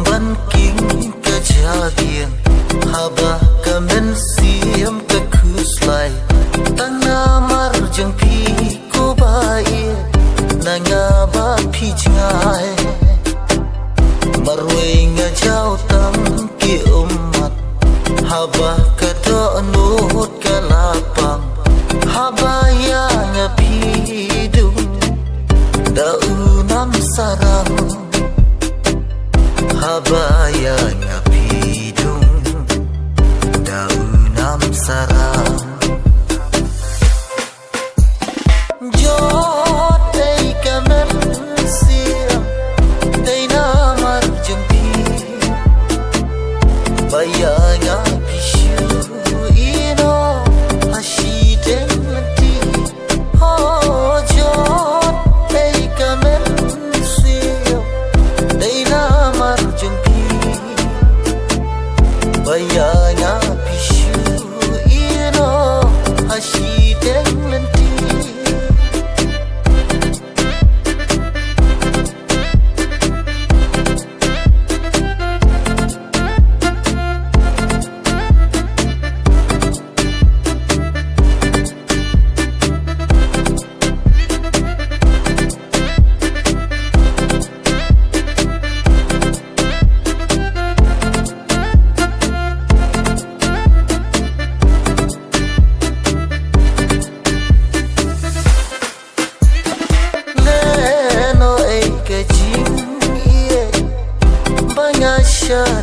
banking kejadian Haba kamen siam ke kuslai Tanga marjang pi ko bae Nanga ba pi cngai Marway nga jaw tam ki umat Haba ka do nut ka lapang Haba ya nga pi dung Daunam sarang Habaya nga pidung Daunam sarang Jod ay kamen siam Day namar jengpi Baya nga pisyu ino Hasideng mati Oh jod ay kamen siam Day namar Baya nga pisyu ino Hasideng mati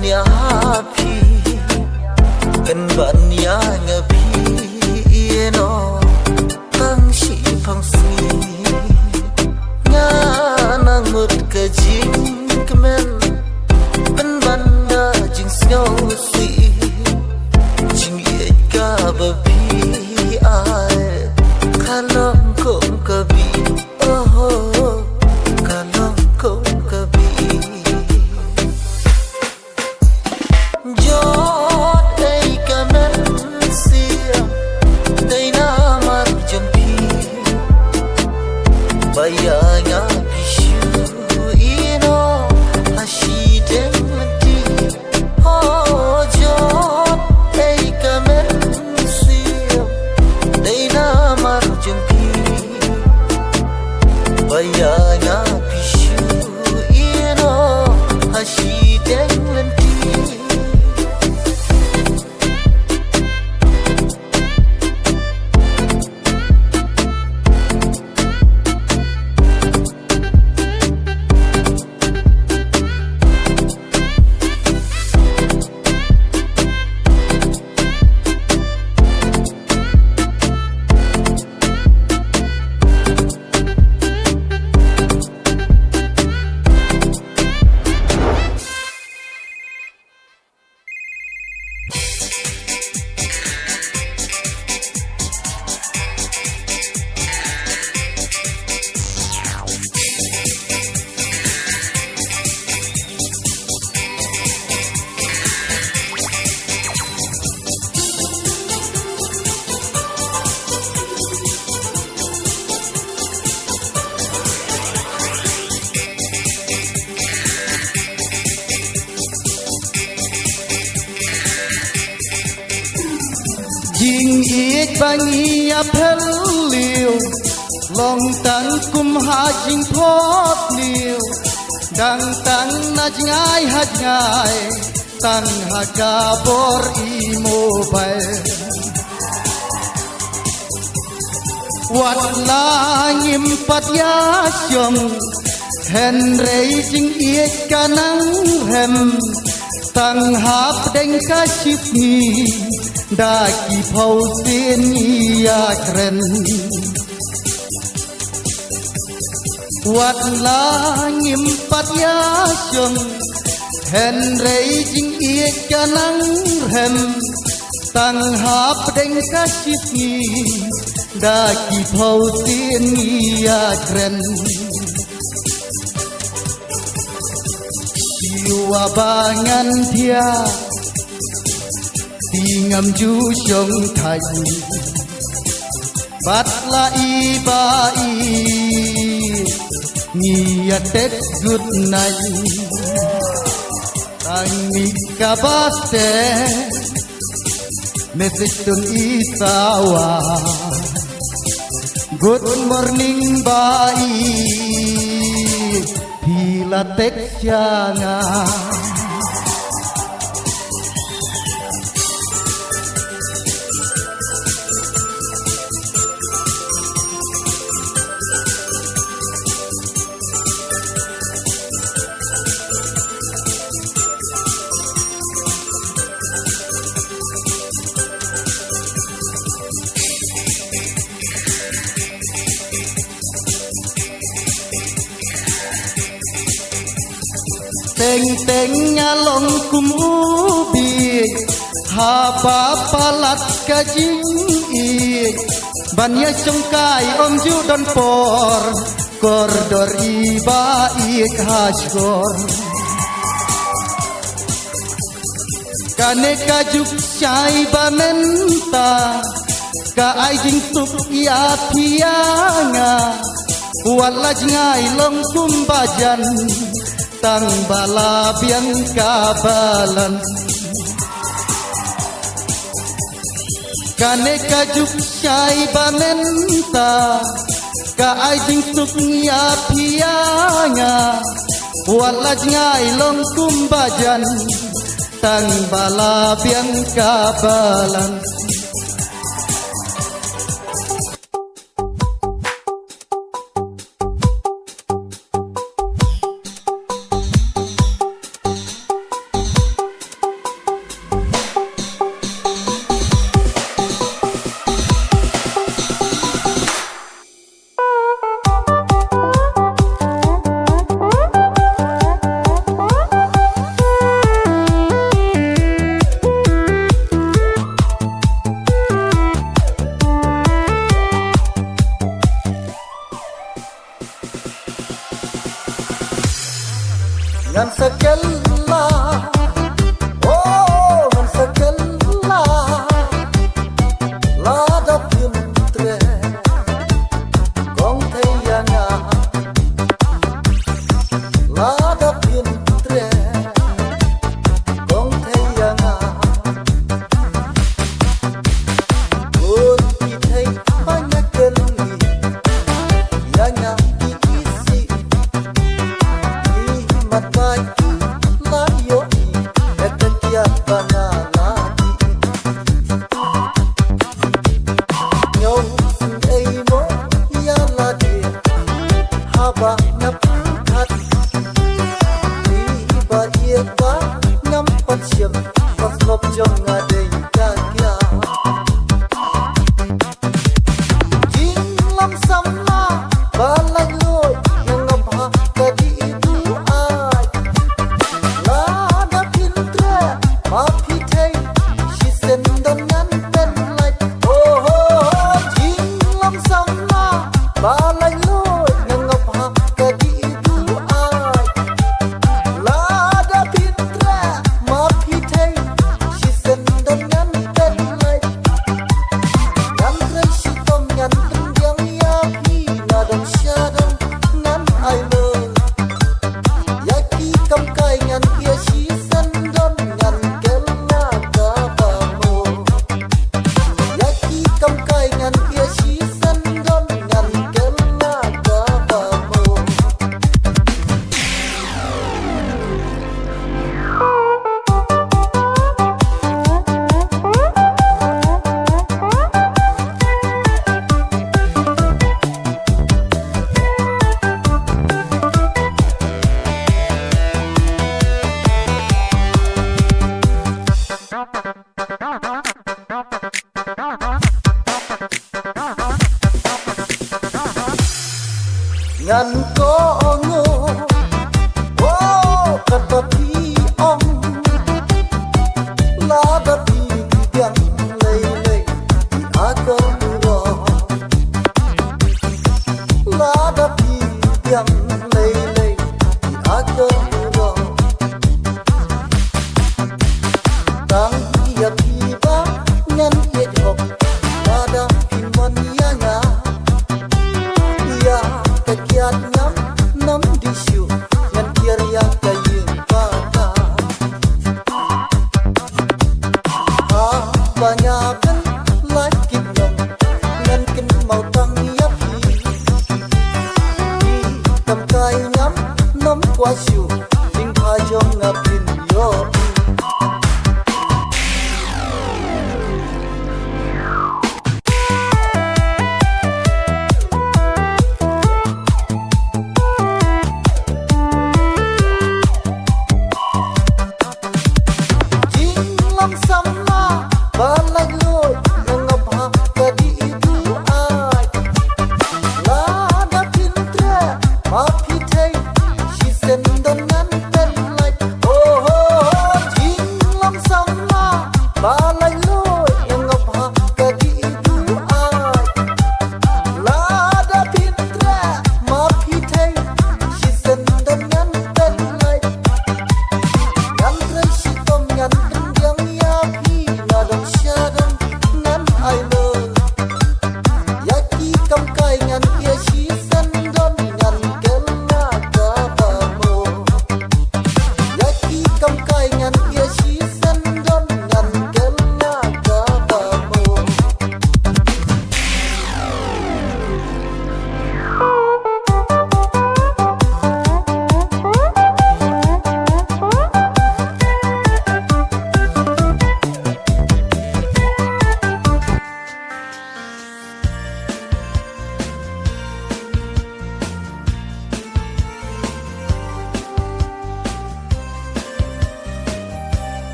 Nya happy kan ban ya ngapi no tang si phang si nya nang mut ka jing kemen ban ban da jing snow si jing ye ka ba bi ai kalong kom ka bi oh kalong kom ka bi Jod ay kamen siam Day namar jengpi Baya nga pisyu ino Hasideng mati Oh jod ay kamen siam Day namar jengpi Baya nga pisyu ino Hasideng mati Jing ik bangi apel liu Long tan kum ha jing pot liu Dang tan na jingai ha jingai Tan ha kabor I mobile Wat la ngimpat ya syong Hen rei jing ik kanang hem Tang hap deng kasip ni Daki phau sin ya kren Wat la ngimpat ya syong Hen rei jing ik kanang hem Tang hap deng kasip ni Daki phau sin ya kren Siwa bangan thia Tingam ju syong thai Bat la I ba I Nia tet good night Angika baste message tun isawa good morning bai pila teks jangan Teng-teng nyalong kumubi haba palat kajing banya congkai om ju don por kordor iba ik hajgor kane kajuk chai bamenta ka aijing tuk ya pianga walaj ngai long kumbajan tang bala biang kabalan kane kajuk chai bamenta ka aijing tuk ya pianga walaj ngai long kumbajan tang bala biang kabalan Ngan sakella oh ngan sakella la da pintre gong thayanga la da pintre gong thayanga good ki thay banya kelli yanga isi matbai layo etetia banana nyong ei mo ya la de haba nap khat ni ba ye ba ngam pat siam pas lop jong ngade ka kya jin lam sam na ba la lo ngam ha ka di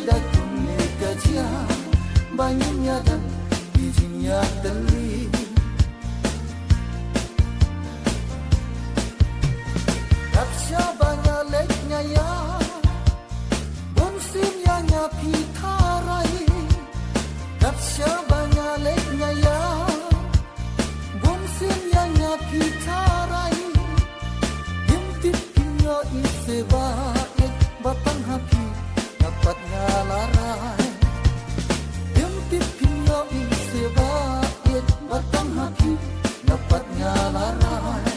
da kunne gajia banyinya dan bijinya teli Rapsya banya leknya ya Bonsim yang nyapi tarai Rapsya banya leknya ya Bonsim yang nyapi tarai Hintip pinyo iseba batang hati dapat ngalarai Hintip pinyo iseba batang hati dapat ngalarai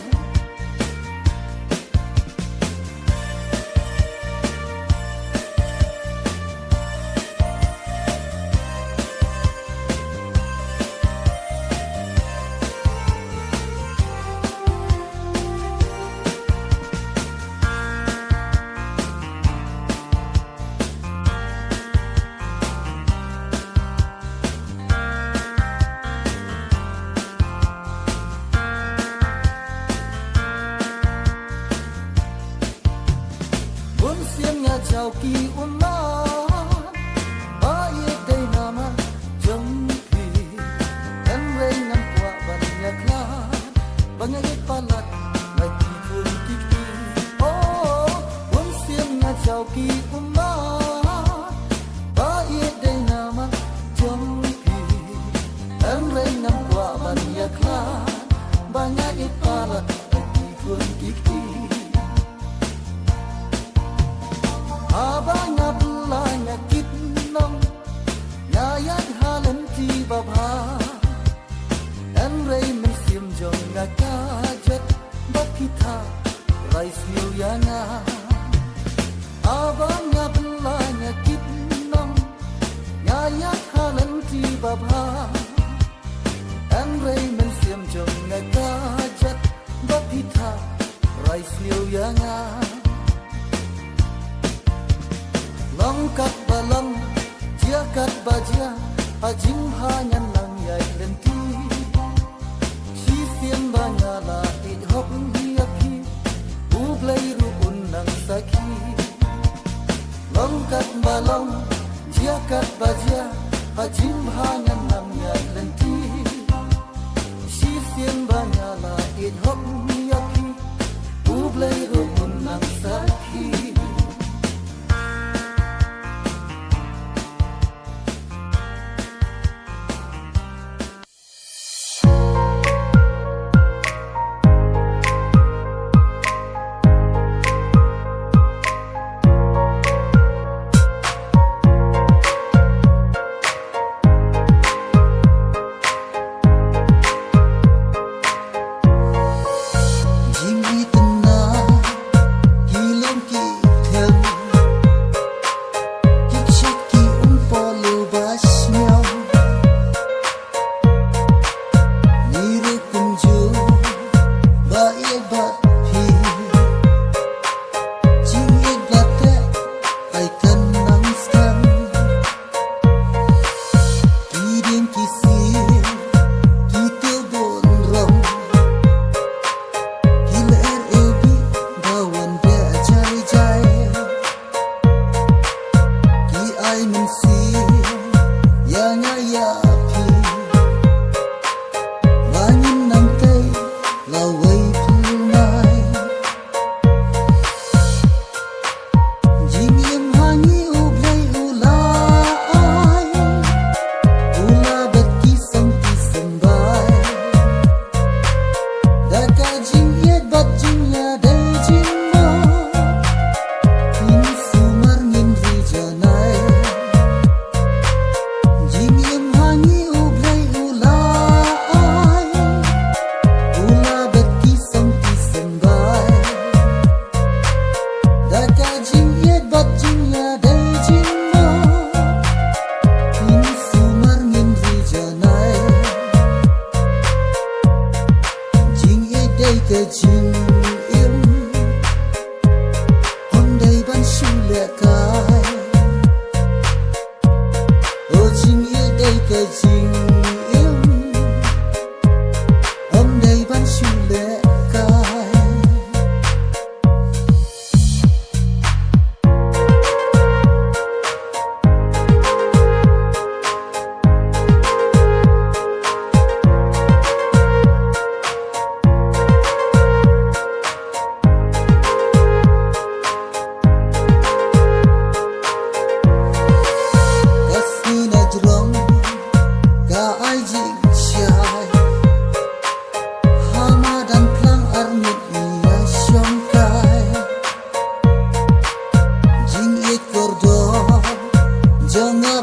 Siangnya jauh ki umat Baik day nama jempi Dan rengan kuat banyak lah Banyak palat Lagi pun kiki Oh siangnya jauh ki umat Baik day nama jempi Dan rengan kuat banyak lah Banyak palat Lagi pun kiki Abangnya belanya kitnam Nyayat halan tibabha Dan ray mensim jong ngakajat Bakita ray siu yana Abangnya belanya kitnam Nyayat halan tibabha Dan ray mensim jong ngakajat Bakita ray siu yana Langkat balang, jiakat bajia, ajing hanya nang yai lenti. Sisian banyala ihok hiaki, ublay ruun nang saki. Langkat balang, jiakat bajia, ajing hanya nang yai lenti. Sisian banyala ihok hiaki, ublay ruun nang saki.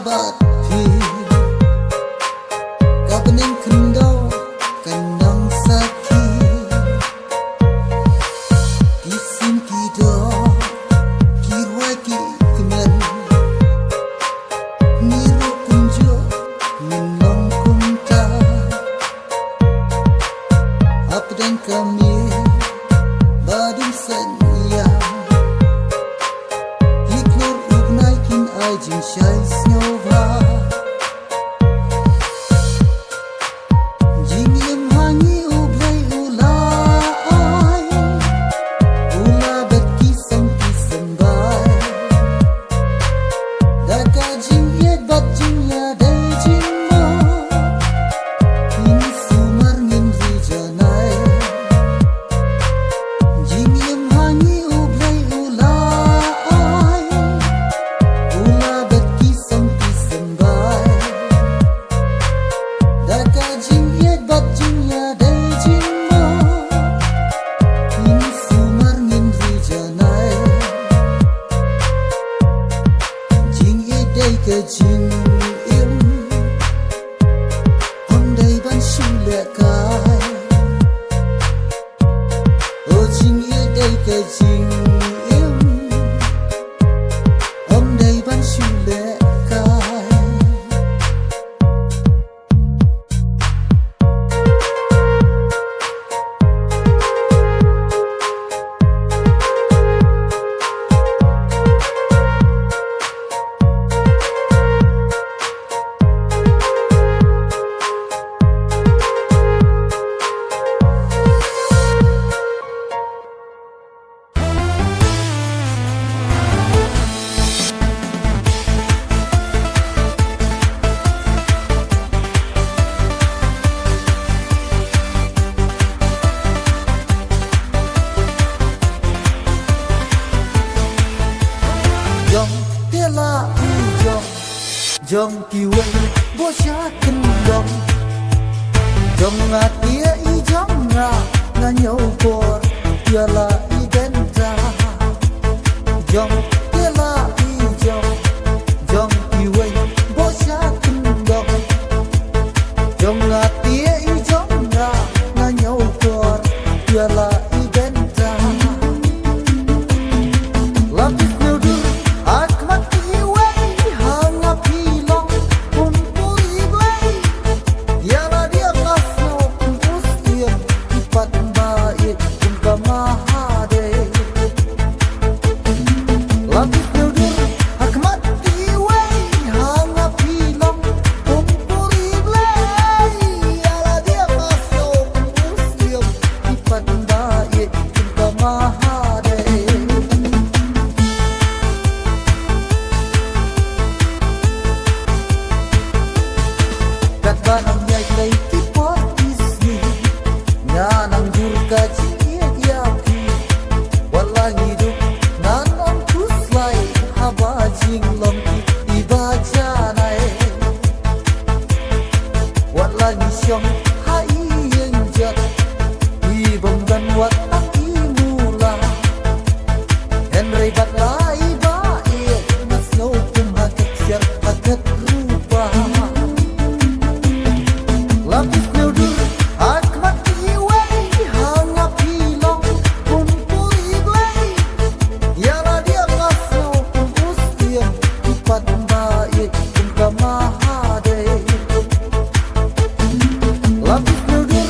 sahabat pi kabening kendo kanang sakit kisim kido kirwai ki kemen niru kunjo minong kunta apdeng kami badung sanya iklur ugnaikin ajin syai snova jingim hangi ublai ulai ula berkisang kisang bai daka jing yet bat jing ya dai jing mo ini sumar ngin rijanai jingim hangi ublai ulai ula berkisang kisang bai daka jing yet bat jing ya dai jing mo ini sumar ngin rijanai jing yet dai ke jing im om dai ban shule kai o jing yet dai ke jing im om dai ban shule kai Jong tela jong jong kiwe bosya kendong jong ngatia I jong nga nganyau por tiala I benta jong tela jong jong kiwe bosya kendong jong ngatia I jong nga nganyau por tiala I benta lapis banang yai klei tipot isni nyanang jurka jingia yapi walang hidup nanon kuslai haba jinglong ibaja nai walang isyong hai yenjat ibong dan wat akimula henry batlai bae masno kum hakat syar hakat rupa lapis neudur akmat iwe hanga pilong kumpuri blai yala dia ngaso kumustia ipat bae kumka mahade lapis neudur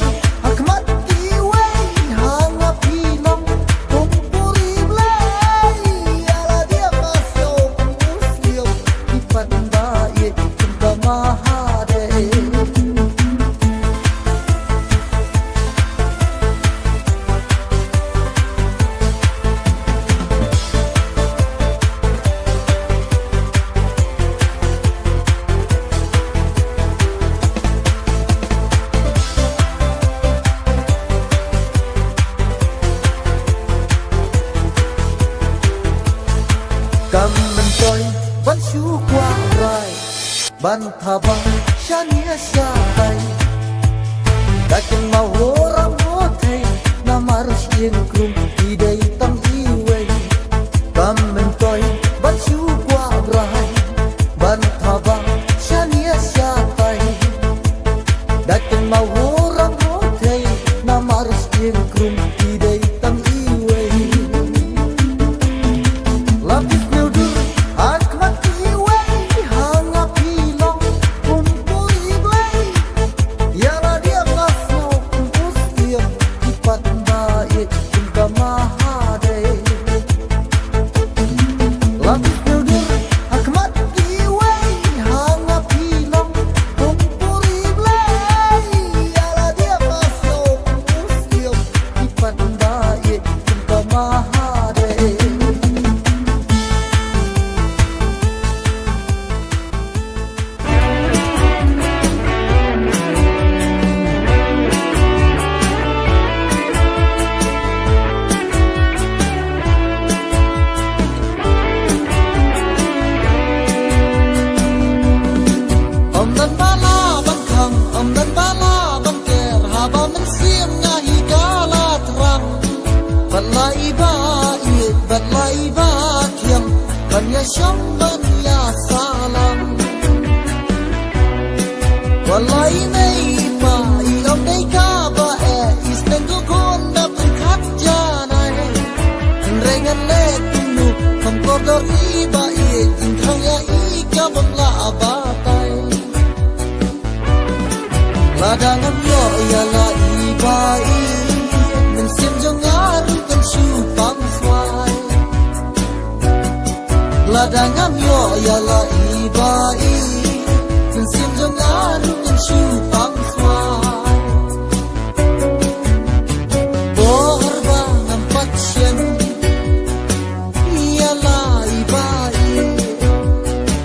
akmat iwe hanga pilong kumpuri blai yala dia ngaso kumustia ipat bae kumka mahade cầm mình tôi vẫn chú qua rai ban thà băng shania sha tay dakin mau orang hotai nama harus yang krum idai tang iwe cầm mình tôi vẫn chú qua rai ban thà băng sông bên nhà xa lắm và lấy này mà ý ông đây cả bà e is nên có con đã từng khát cha này rây ngân lệ cùng nụ không có đôi ý bà ý tình thang ya ý cả bằng lạ bà tay là đang ngắm nhỏ ya là ý bà ý mình xem cho ngã rung cần su băng xoay là đang ngắm nhỏ ya là ý bà ý mình xem cho ngã rung cần su băng xoay borba ngam patchen ya là ý bà ý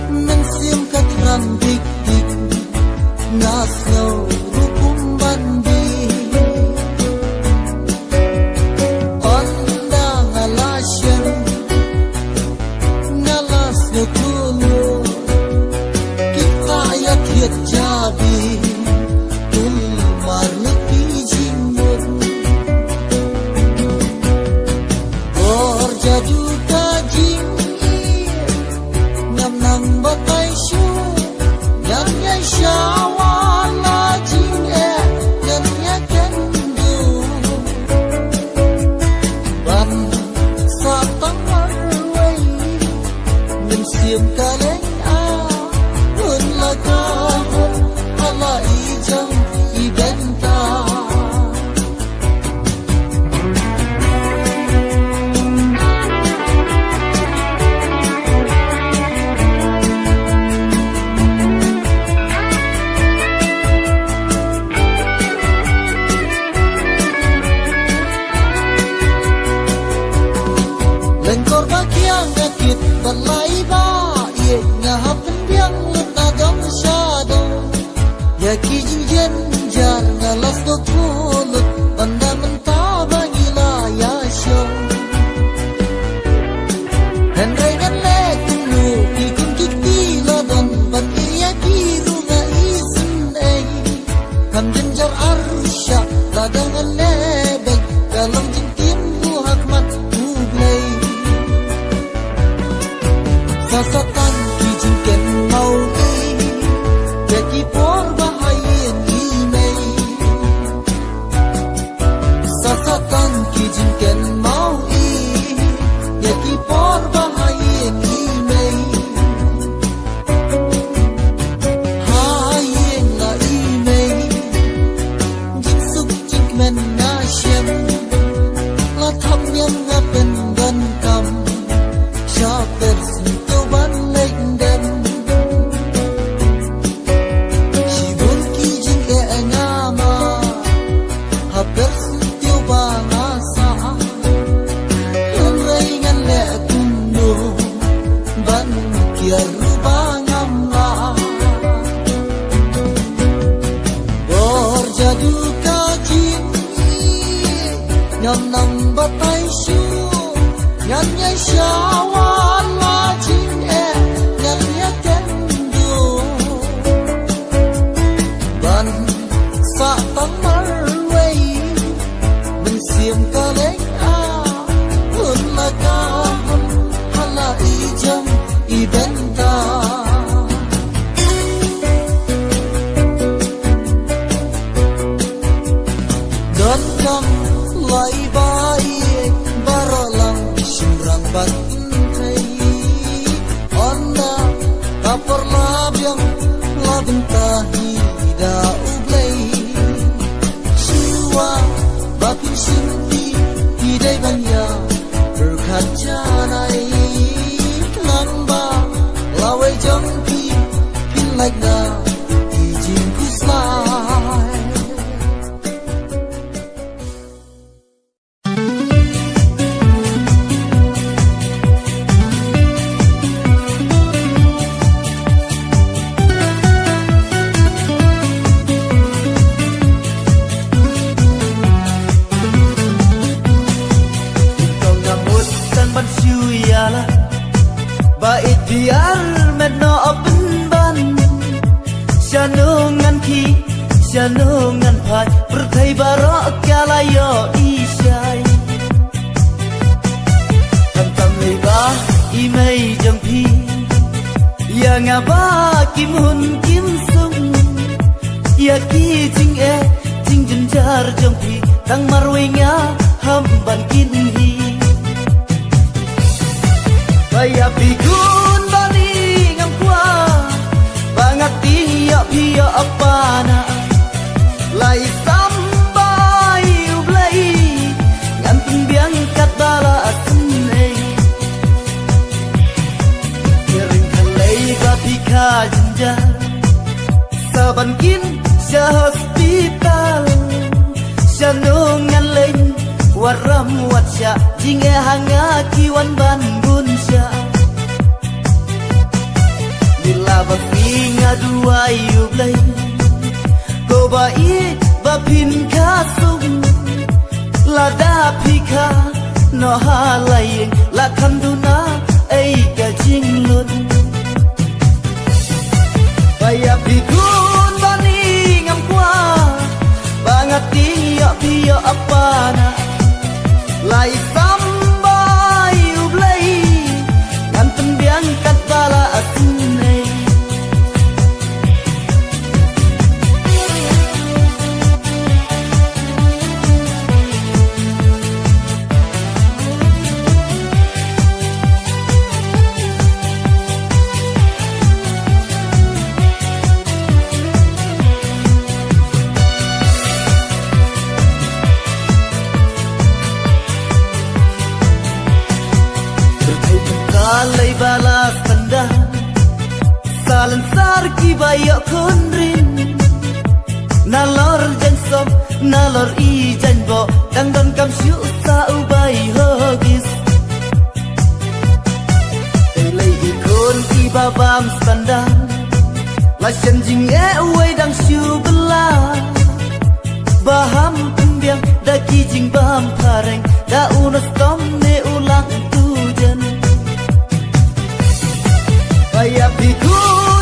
mình xem các ram dik dik na snow Jangan pai berthai barak kalayo isai tam tam leba imei jang pi ngaba kim hun kim sung ya ki jing e jing jun jar jong pi tang marwenya ham ban kin hi Baya pikun bani ngam kwa bangat tiya pia apana lai sambai ublai ngam tumbiang kat bala asunai kering kalai ba pika jinjar saban kin sya hospital sya nungan lein waram watsya jing e hanga kiwan ban bun sya bila ba pinga dua yublai ko ba i ba pin ka sung la da phika no ha lai la khan du na ai ka jing lun ba ya pikun bani ngam kwa bangat tiya pia apana lai sambai ublai kan tembiang kat bala asunai Alai balas tanda Salan sar ki bayo kunrin Nalor jan som Nalor i jan bo Dang don kam syu sa ubay hogis Ilay ikon ki babam standa La syan jing e uway dang syu bela Baham pembiang Da ki jing bam pareng Da unos tom ne ulang tujan Baya pikun